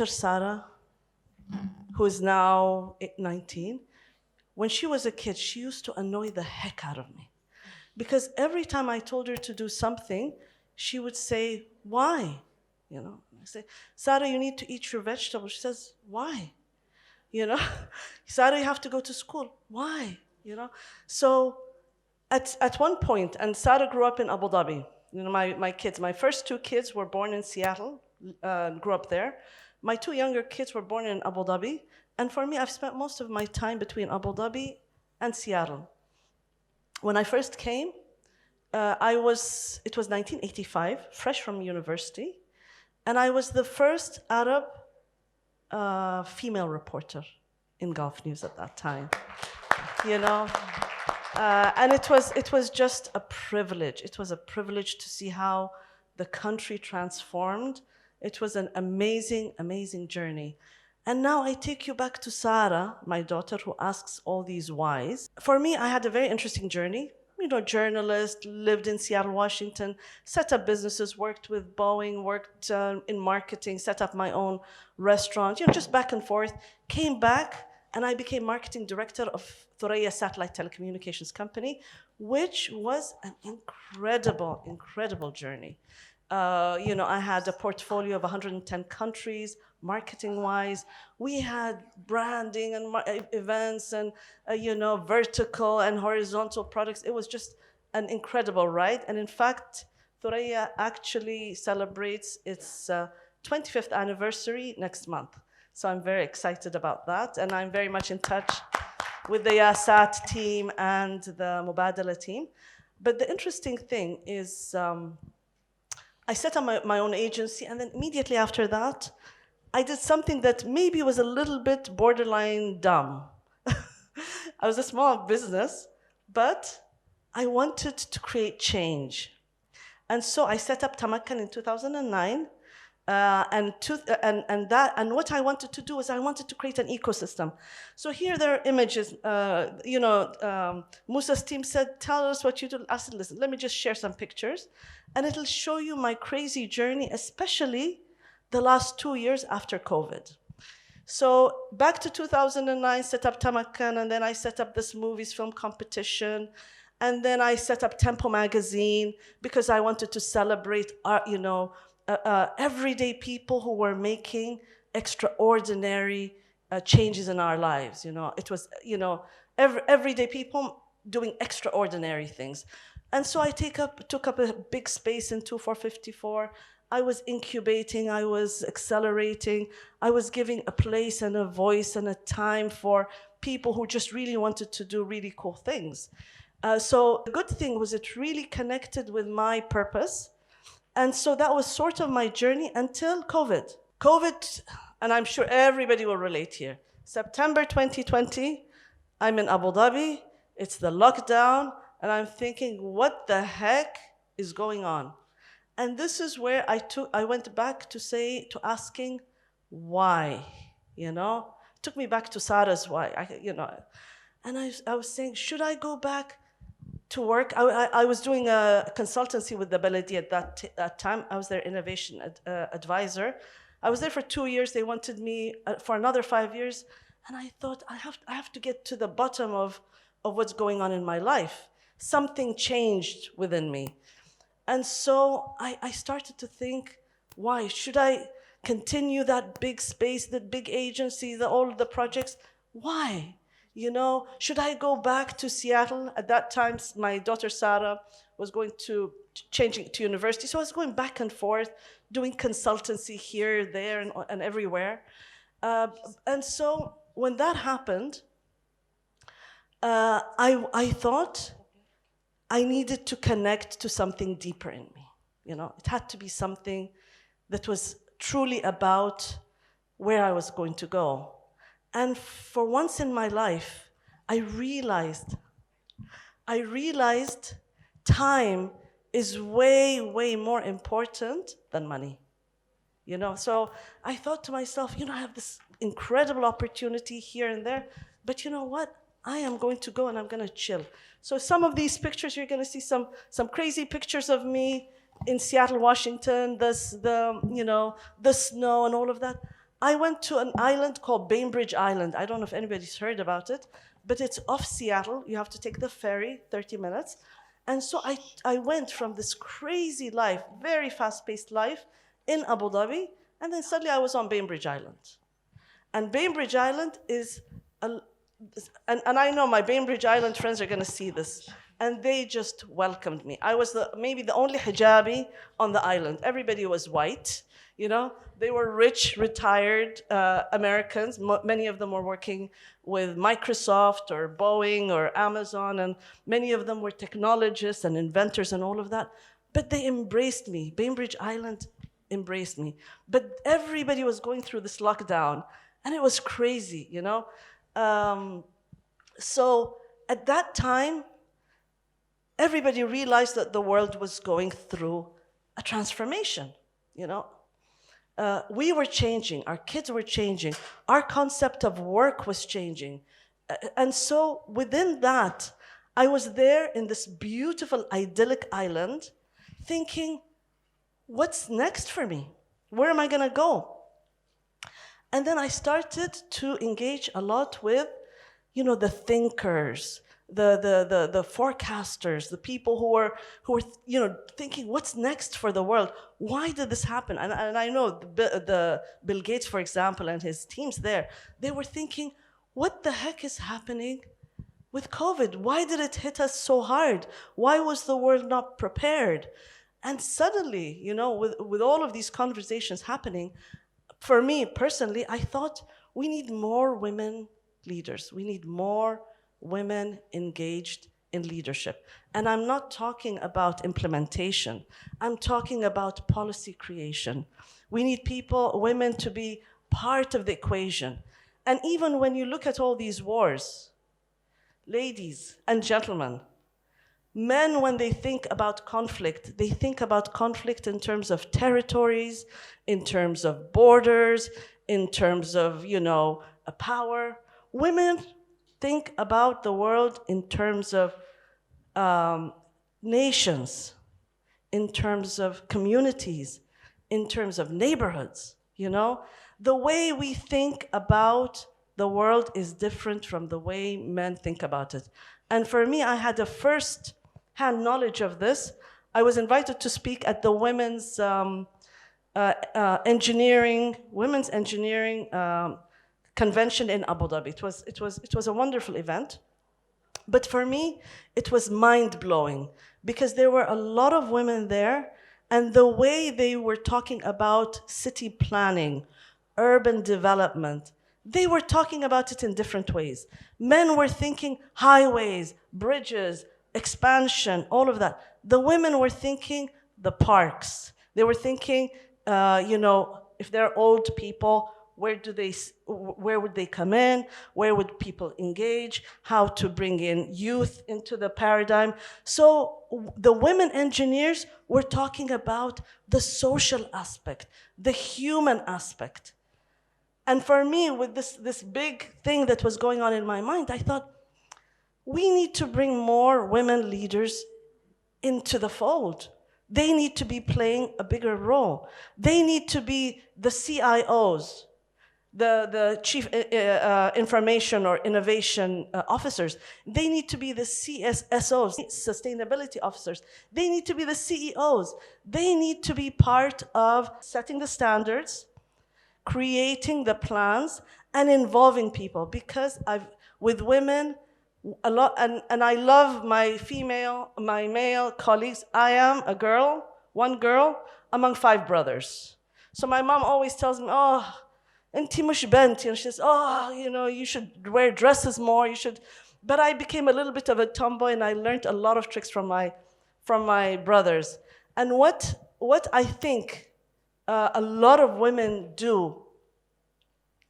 daughter Sarah, who is now 19, when she was a kid, she used to annoy the heck out of me. Because every time I told her to do something, she would say, why? You know, I say, Sarah, you need to eat your vegetables. She says, why? You know, Sarah, you have to go to school. Why? You know, so at one point, and Sarah grew up in Abu Dhabi. You know, my kids, my first two kids were born in Seattle, grew up there. My two younger kids were born in Abu Dhabi. And for me, I've spent most of my time between Abu Dhabi and Seattle. When I first came, it was 1985, fresh from university, and I was the first Arab female reporter in Gulf News at that time. You know, and it was just a privilege. It was a privilege to see how the country transformed. It was an amazing, amazing journey. And now I take you back to Sarah, my daughter, who asks all these whys. For me, I had a very interesting journey. You know, journalist, lived in Seattle, Washington, set up businesses, worked with Boeing, worked in marketing, set up my own restaurant, you know, just back and forth. Came back, and I became marketing director of Thuraya Satellite Telecommunications Company, which was an incredible, incredible journey. You know, I had a portfolio of 110 countries, marketing-wise. We had branding and events and, you know, vertical and horizontal products. It was just an incredible ride. And in fact, Thuraya actually celebrates its 25th anniversary next month. So I'm very excited about that. And I'm very much in touch with the Yasat team and the Mubadala team. But the interesting thing is, I set up my own agency, and then immediately after that, I did something that maybe was a little bit borderline dumb. I was a small business, but I wanted to create change. And so I set up Tamakkan in 2009, and what I wanted to do is I wanted to create an ecosystem. So here there are images. You know, Musa's team said, "Tell us what you do." I said, "Listen, let me just share some pictures, and it'll show you my crazy journey, especially the last 2 years after COVID." So back to 2009, set up Tamakkan, and then I set up this movies film competition. And then I set up Tempo magazine because I wanted to celebrate art, you know, everyday people who were making extraordinary changes in our lives. You know, it was, you know, everyday people doing extraordinary things. And so I took up a big space in 2454. I was incubating, I was accelerating, I was giving a place and a voice and a time for people who just really wanted to do really cool things. So the good thing was it really connected with my purpose. And so that was sort of my journey until COVID. COVID, and I'm sure everybody will relate here. September 2020, I'm in Abu Dhabi, it's the lockdown, and I'm thinking, what the heck is going on? And this is where I went back to asking why, you know? It took me back to Sarah's why, you know. And I was saying, should I go back to work? I was doing a consultancy with the Baladi at that time. I was their innovation advisor. I was there for 2 years. They wanted me for another 5 years. And I thought, I have to get to the bottom of what's going on in my life. Something changed within me. And so I started to think, why? Should I continue that big space, that big agency, all the projects? Why? You know, should I go back to Seattle? At that time, my daughter Sarah was going to changing to university. So I was going back and forth, doing consultancy here, there, and everywhere. And so when that happened, I thought I needed to connect to something deeper in me. You know, it had to be something that was truly about where I was going to go. And for once in my life, I realized time is way, way more important than money. You know, so I thought to myself, you know, I have this incredible opportunity here and there, but you know what? I am going to go and I'm going to chill. So some of these pictures, you're going to see some crazy pictures of me in Seattle, Washington, the snow and all of that. I went to an island called Bainbridge Island. I don't know if anybody's heard about it, but it's off Seattle. You have to take the ferry, 30 minutes. And so I went from this crazy life, very fast-paced life in Abu Dhabi, and then suddenly I was on Bainbridge Island. And Bainbridge Island is, and I know my Bainbridge Island friends are gonna see this, and they just welcomed me. I was maybe the only hijabi on the island. Everybody was white, you know? They were rich, retired Americans. Many of them were working with Microsoft or Boeing or Amazon, and many of them were technologists and inventors and all of that. But they embraced me. Bainbridge Island embraced me. But everybody was going through this lockdown, and it was crazy, you know? So at that time, everybody realized that the world was going through a transformation, you know? We were changing, our kids were changing, our concept of work was changing. And so within that, I was there in this beautiful, idyllic island thinking, what's next for me? Where am I gonna go? And then I started to engage a lot with, you know, the thinkers, the forecasters, the people who were you know, thinking, what's next for the world? Why did this happen? And I know the Bill Gates, for example, and his teams there, they were thinking, what the heck is happening with COVID? Why did it hit us so hard? Why was the world not prepared? And suddenly, you know, with all of these conversations happening, for me personally, I thought we need more women leaders. We need more women engaged in leadership. And I'm not talking about implementation. I'm talking about policy creation. We need women to be part of the equation. And even when you look at all these wars, ladies and gentlemen, men, when they think about conflict, they think about conflict in terms of territories, in terms of borders, in terms of, you know, a power. Women think about the world in terms of nations, in terms of communities, in terms of neighborhoods, you know? The way we think about the world is different from the way men think about it. And for me, I had a first-hand knowledge of this. I was invited to speak at the women's engineering convention in Abu Dhabi. It was a wonderful event. But for me, it was mind-blowing because there were a lot of women there, and the way they were talking about city planning, urban development, they were talking about it in different ways. Men were thinking highways, bridges, expansion, all of that. The women were thinking the parks. They were thinking, you know, if they're old people, where would they come in? Where would people engage? How to bring in youth into the paradigm? So the women engineers were talking about the social aspect, the human aspect. And for me, with this big thing that was going on in my mind, I thought, we need to bring more women leaders into the fold. They need to be playing a bigger role. They need to be the CIOs, the chief information or innovation officers. They need to be the CSSOs, sustainability officers. They need to be the CEOs. They need to be part of setting the standards, creating the plans, and involving people. Because with women, a lot, and I love my male colleagues. I am a girl, one girl, among 5 brothers. So my mom always tells me, oh, inti mush bent, she says, oh, you know, you should wear dresses more, you should. But I became a little bit of a tomboy, and I learned a lot of tricks from my brothers. And what I think a lot of women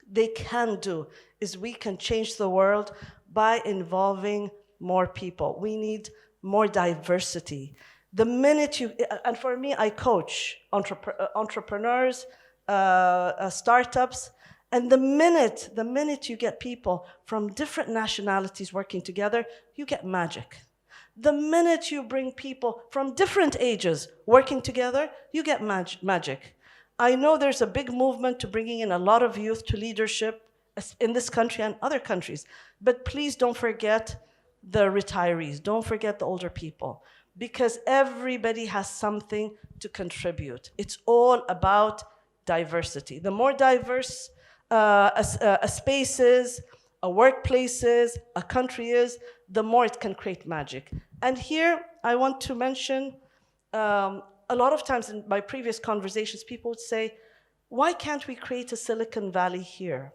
they can do, is we can change the world by involving more people. We need more diversity. The minute and for me, I coach entrepreneurs, startups, and the minute you get people from different nationalities working together, you get magic. The minute you bring people from different ages working together, you get magic. I know there's a big movement to bringing in a lot of youth to leadership in this country and other countries. But please don't forget the retirees. Don't forget the older people, because everybody has something to contribute. It's all about diversity. The more diverse a space is, a workplace is, a country is, the more it can create magic. And here I want to mention, a lot of times in my previous conversations, people would say, why can't we create a Silicon Valley here?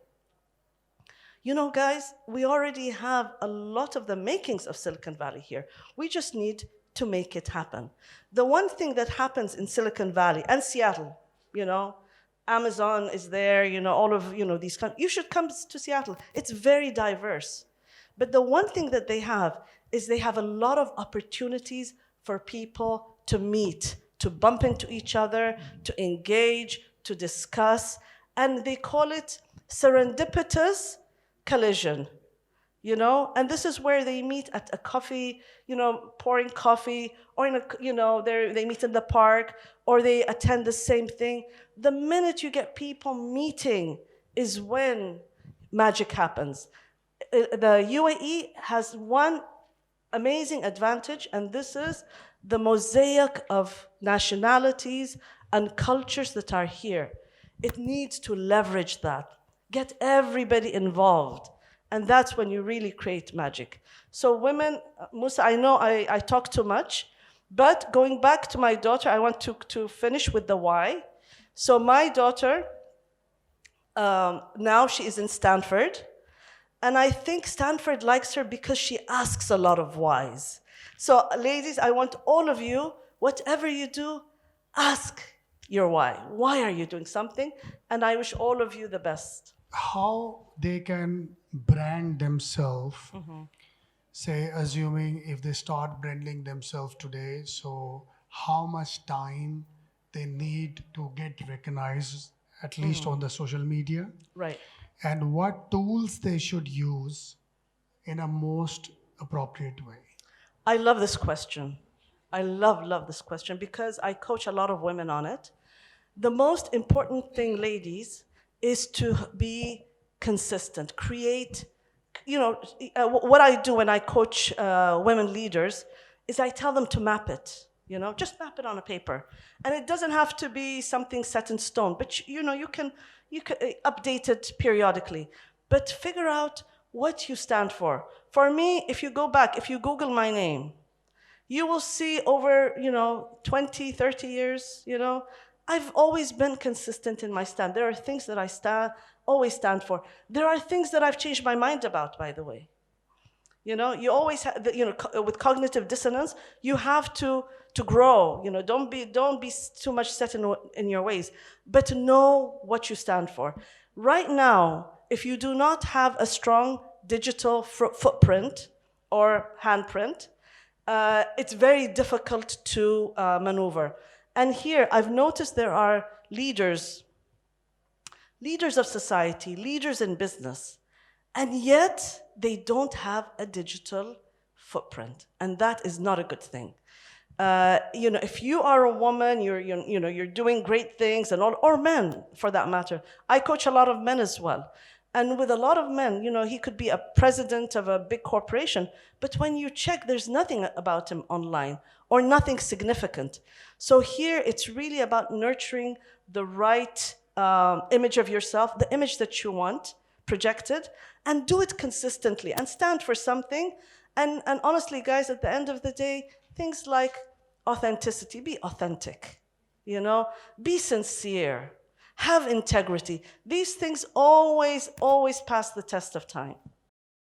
You know, guys, we already have a lot of the makings of Silicon Valley here. We just need to make it happen. The one thing that happens in Silicon Valley and Seattle, you know, Amazon is there, you know, all of, you know, these, you should come to Seattle. It's very diverse. But the one thing that they have is they have a lot of opportunities for people to meet, to bump into each other, to engage, to discuss, and they call it serendipitous collision, you know? And this is where they meet at a coffee, you know, pouring coffee, or in a, you know, they meet in the park, or they attend the same thing. The minute you get people meeting is when magic happens. The UAE has one amazing advantage, and this is the mosaic of nationalities and cultures that are here. It needs to leverage that, get everybody involved, and that's when you really create magic. So women, Musa, I know I talk too much, but going back to my daughter, I want to finish with the why. So my daughter, now she is in Stanford, and I think Stanford likes her because she asks a lot of whys. So ladies, I want all of you, whatever you do, ask your why. Why are you doing something? And I wish all of you the best. How they can brand themselves, say, assuming if they start branding themselves today, so how much time they need to get recognized, at least on the social media, Right. and what tools they should use in a most appropriate way. I love this question. I love this question because I coach a lot of women on it. The most important thing, ladies, is to be consistent. Create, you know, what I do when I coach women leaders is I tell them to map it. You know, just map it on a paper, and it doesn't have to be something set in stone. But you know, you can update it periodically. But figure out what you stand for. For me, if you go back, if you Google my name, you will see over, you know, 20, 30 years, you know, I've always been consistent in my stand. There are things that I always stand for. There are things that I've changed my mind about, by the way. You know, you always have, you know, with cognitive dissonance, you have to grow. You know, don't be too much set in your ways, but know what you stand for. Right now, if you do not have a strong digital footprint or handprint, it's very difficult to maneuver. And here, I've noticed there are leaders of society, leaders in business, and yet they don't have a digital footprint, and that is not a good thing. You know, if you are a woman, you're doing great things, and all, or men for that matter. I coach a lot of men as well, and with a lot of men, you know, he could be a president of a big corporation, but when you check, there's nothing about him online or nothing significant. So here, it's really about nurturing the right image of yourself, the image that you want projected, and do it consistently and stand for something. And honestly, guys, at the end of the day, things like authenticity, be authentic, you know, be sincere, have integrity. These things always pass the test of time.